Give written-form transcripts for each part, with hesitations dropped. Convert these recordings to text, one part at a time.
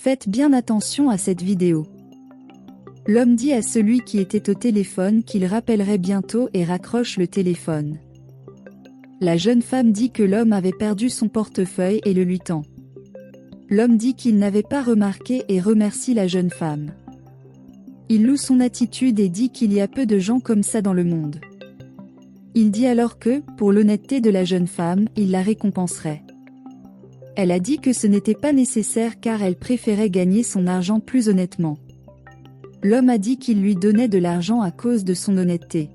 Faites bien attention à cette vidéo. L'homme dit à celui qui était au téléphone qu'il rappellerait bientôt et raccroche le téléphone. La jeune femme dit que l'homme avait perdu son portefeuille et le lui tend. L'homme dit qu'il n'avait pas remarqué et remercie la jeune femme. Il loue son attitude et dit qu'il y a peu de gens comme ça dans le monde. Il dit alors que, pour l'honnêteté de la jeune femme, il la récompenserait. Elle a dit que ce n'était pas nécessaire car elle préférait gagner son argent plus honnêtement. L'homme a dit qu'il lui donnait de l'argent à cause de son honnêteté.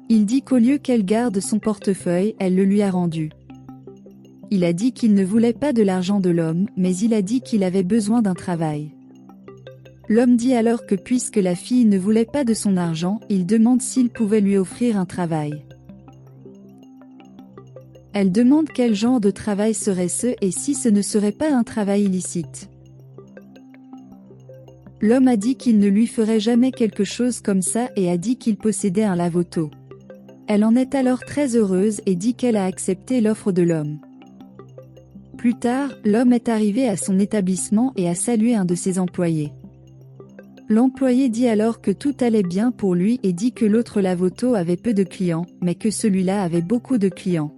Il dit qu'au lieu qu'elle garde son portefeuille, elle le lui a rendu. Il a dit qu'il ne voulait pas de l'argent de l'homme, mais il a dit qu'il avait besoin d'un travail. L'homme dit alors que puisque la fille ne voulait pas de son argent, il demande s'il pouvait lui offrir un travail. Elle demande quel genre de travail serait ce et si ce ne serait pas un travail illicite. L'homme a dit qu'il ne lui ferait jamais quelque chose comme ça et a dit qu'il possédait un lave-auto. Elle en est alors très heureuse et dit qu'elle a accepté l'offre de l'homme. Plus tard, l'homme est arrivé à son établissement et a salué un de ses employés. L'employé dit alors que tout allait bien pour lui et dit que l'autre lave-auto avait peu de clients, mais que celui-là avait beaucoup de clients.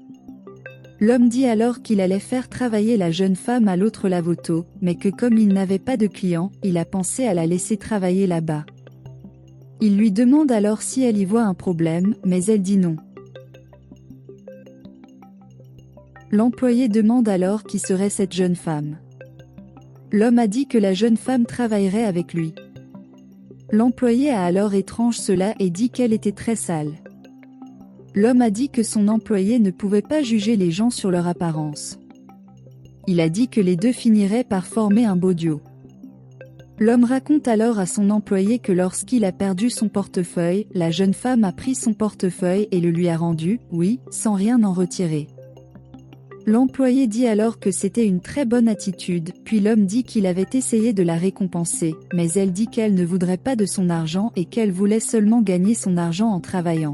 L'homme dit alors qu'il allait faire travailler la jeune femme à l'autre lave-auto, mais que comme il n'avait pas de clients, il a pensé à la laisser travailler là-bas. Il lui demande alors si elle y voit un problème, mais elle dit non. L'employé demande alors qui serait cette jeune femme. L'homme a dit que la jeune femme travaillerait avec lui. L'employé a alors étrange cela et dit qu'elle était très sale. L'homme a dit que son employé ne pouvait pas juger les gens sur leur apparence. Il a dit que les deux finiraient par former un beau duo. L'homme raconte alors à son employé que lorsqu'il a perdu son portefeuille, la jeune femme a pris son portefeuille et le lui a rendu, oui, sans rien en retirer. L'employé dit alors que c'était une très bonne attitude, puis l'homme dit qu'il avait essayé de la récompenser, mais elle dit qu'elle ne voudrait pas de son argent et qu'elle voulait seulement gagner son argent en travaillant.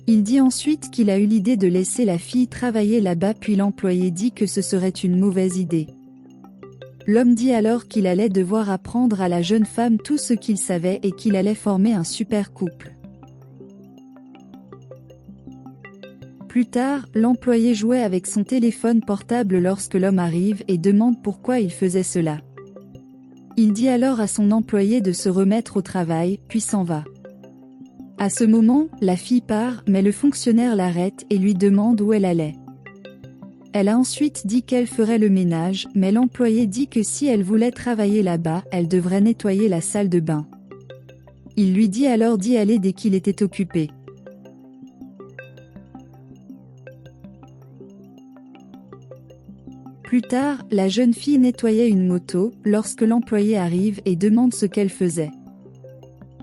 Il dit ensuite qu'il a eu l'idée de laisser la fille travailler là-bas puis l'employé dit que ce serait une mauvaise idée. L'homme dit alors qu'il allait devoir apprendre à la jeune femme tout ce qu'il savait et qu'il allait former un super couple. Plus tard, l'employé jouait avec son téléphone portable lorsque l'homme arrive et demande pourquoi il faisait cela. Il dit alors à son employé de se remettre au travail, puis s'en va. À ce moment, la fille part, mais le fonctionnaire l'arrête et lui demande où elle allait. Elle a ensuite dit qu'elle ferait le ménage, mais l'employé dit que si elle voulait travailler là-bas, elle devrait nettoyer la salle de bain. Il lui dit alors d'y aller dès qu'il était occupé. Plus tard, la jeune fille nettoyait une moto, lorsque l'employé arrive et demande ce qu'elle faisait.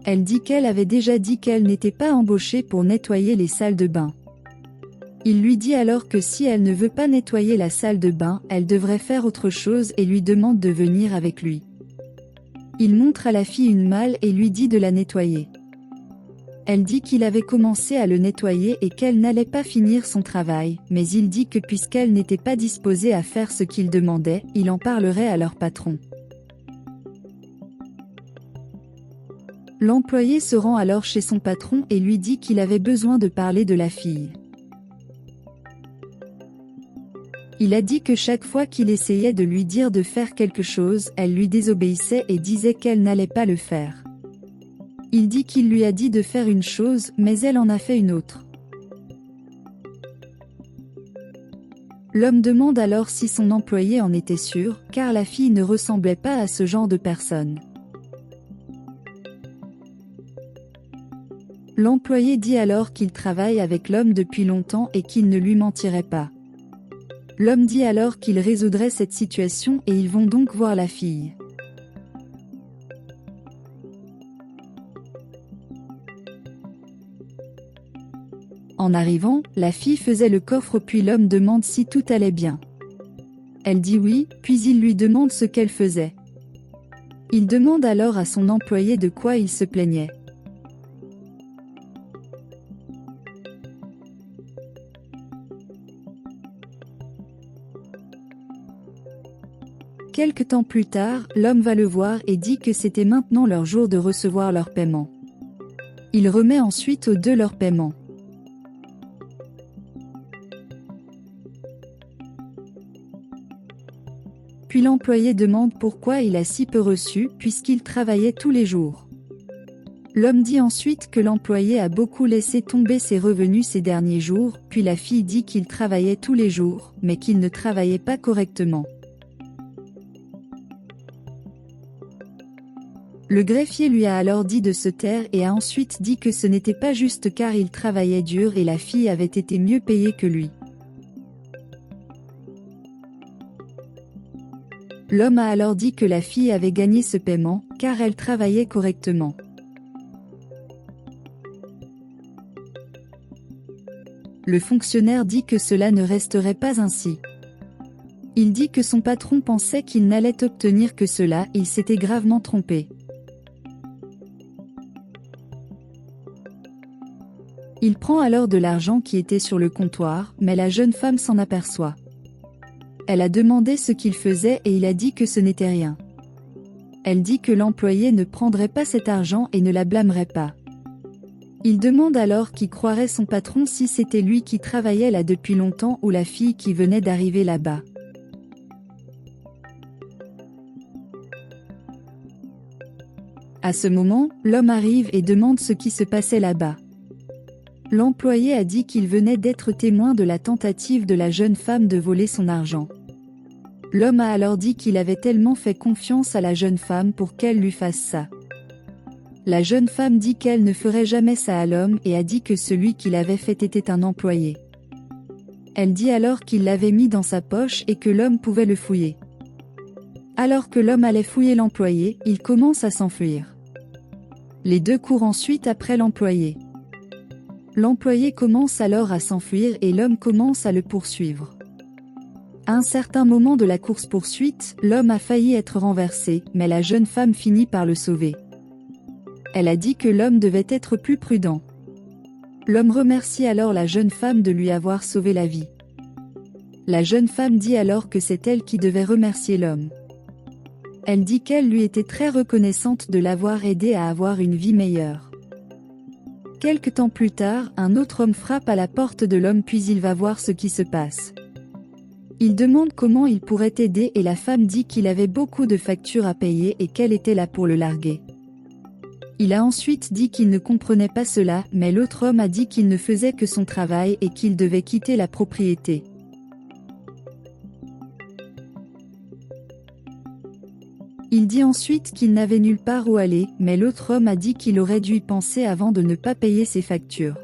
Elle dit qu'elle avait déjà dit qu'elle n'était pas embauchée pour nettoyer les salles de bain. Il lui dit alors que si elle ne veut pas nettoyer la salle de bain, elle devrait faire autre chose et lui demande de venir avec lui. Il montre à la fille une malle et lui dit de la nettoyer. Elle dit qu'il avait commencé à le nettoyer et qu'elle n'allait pas finir son travail, mais il dit que puisqu'elle n'était pas disposée à faire ce qu'il demandait, il en parlerait à leur patron. L'employé se rend alors chez son patron et lui dit qu'il avait besoin de parler de la fille. Il a dit que chaque fois qu'il essayait de lui dire de faire quelque chose, elle lui désobéissait et disait qu'elle n'allait pas le faire. Il dit qu'il lui a dit de faire une chose, mais elle en a fait une autre. L'homme demande alors si son employé en était sûr, car la fille ne ressemblait pas à ce genre de personne. L'employé dit alors qu'il travaille avec l'homme depuis longtemps et qu'il ne lui mentirait pas. L'homme dit alors qu'il résoudrait cette situation et ils vont donc voir la fille. En arrivant, la fille faisait le coffre puis l'homme demande si tout allait bien. Elle dit oui, puis il lui demande ce qu'elle faisait. Il demande alors à son employé de quoi il se plaignait. Quelque temps plus tard, l'homme va le voir et dit que c'était maintenant leur jour de recevoir leur paiement. Il remet ensuite aux deux leur paiement. Puis l'employé demande pourquoi il a si peu reçu, puisqu'il travaillait tous les jours. L'homme dit ensuite que l'employé a beaucoup laissé tomber ses revenus ces derniers jours, puis la fille dit qu'il travaillait tous les jours, mais qu'il ne travaillait pas correctement. Le greffier lui a alors dit de se taire et a ensuite dit que ce n'était pas juste car il travaillait dur et la fille avait été mieux payée que lui. L'homme a alors dit que la fille avait gagné ce paiement, car elle travaillait correctement. Le fonctionnaire dit que cela ne resterait pas ainsi. Il dit que son patron pensait qu'il n'allait obtenir que cela, il s'était gravement trompé. Il prend alors de l'argent qui était sur le comptoir, mais la jeune femme s'en aperçoit. Elle a demandé ce qu'il faisait et il a dit que ce n'était rien. Elle dit que l'employé ne prendrait pas cet argent et ne la blâmerait pas. Il demande alors qui croirait son patron si c'était lui qui travaillait là depuis longtemps ou la fille qui venait d'arriver là-bas. À ce moment, l'homme arrive et demande ce qui se passait là-bas. L'employé a dit qu'il venait d'être témoin de la tentative de la jeune femme de voler son argent. L'homme a alors dit qu'il avait tellement fait confiance à la jeune femme pour qu'elle lui fasse ça. La jeune femme dit qu'elle ne ferait jamais ça à l'homme et a dit que celui qui l'avait fait était un employé. Elle dit alors qu'il l'avait mis dans sa poche et que l'homme pouvait le fouiller. Alors que l'homme allait fouiller l'employé, il commence à s'enfuir. Les deux courent ensuite après l'employé. L'employé commence alors à s'enfuir et l'homme commence à le poursuivre. À un certain moment de la course-poursuite, l'homme a failli être renversé, mais la jeune femme finit par le sauver. Elle a dit que l'homme devait être plus prudent. L'homme remercie alors la jeune femme de lui avoir sauvé la vie. La jeune femme dit alors que c'est elle qui devait remercier l'homme. Elle dit qu'elle lui était très reconnaissante de l'avoir aidé à avoir une vie meilleure. Quelque temps plus tard, un autre homme frappe à la porte de l'homme puis il va voir ce qui se passe. Il demande comment il pourrait aider et la femme dit qu'il avait beaucoup de factures à payer et qu'elle était là pour le larguer. Il a ensuite dit qu'il ne comprenait pas cela, mais l'autre homme a dit qu'il ne faisait que son travail et qu'il devait quitter la propriété. Il dit ensuite qu'il n'avait nulle part où aller, mais l'autre homme a dit qu'il aurait dû y penser avant de ne pas payer ses factures.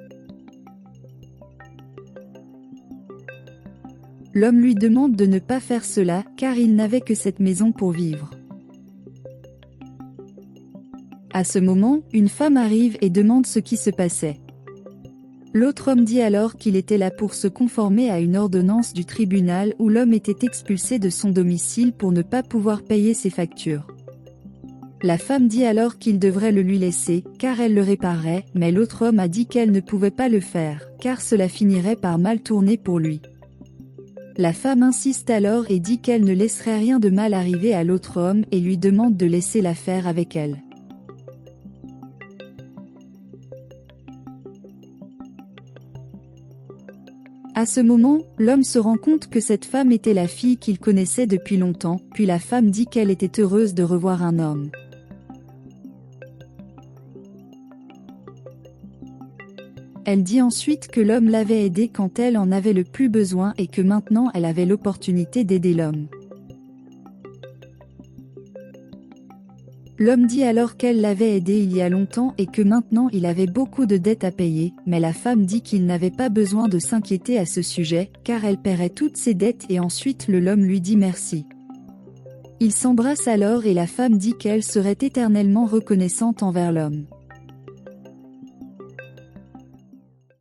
L'homme lui demande de ne pas faire cela, car il n'avait que cette maison pour vivre. À ce moment, une femme arrive et demande ce qui se passait. L'autre homme dit alors qu'il était là pour se conformer à une ordonnance du tribunal où l'homme était expulsé de son domicile pour ne pas pouvoir payer ses factures. La femme dit alors qu'il devrait le lui laisser, car elle le réparerait, mais l'autre homme a dit qu'elle ne pouvait pas le faire, car cela finirait par mal tourner pour lui. La femme insiste alors et dit qu'elle ne laisserait rien de mal arriver à l'autre homme et lui demande de laisser l'affaire avec elle. À ce moment, l'homme se rend compte que cette femme était la fille qu'il connaissait depuis longtemps, puis la femme dit qu'elle était heureuse de revoir un homme. Elle dit ensuite que l'homme l'avait aidée quand elle en avait le plus besoin et que maintenant elle avait l'opportunité d'aider l'homme. L'homme dit alors qu'elle l'avait aidé il y a longtemps et que maintenant il avait beaucoup de dettes à payer, mais la femme dit qu'il n'avait pas besoin de s'inquiéter à ce sujet, car elle paierait toutes ses dettes et ensuite l'homme lui dit merci. Ils s'embrassent alors et la femme dit qu'elle serait éternellement reconnaissante envers l'homme.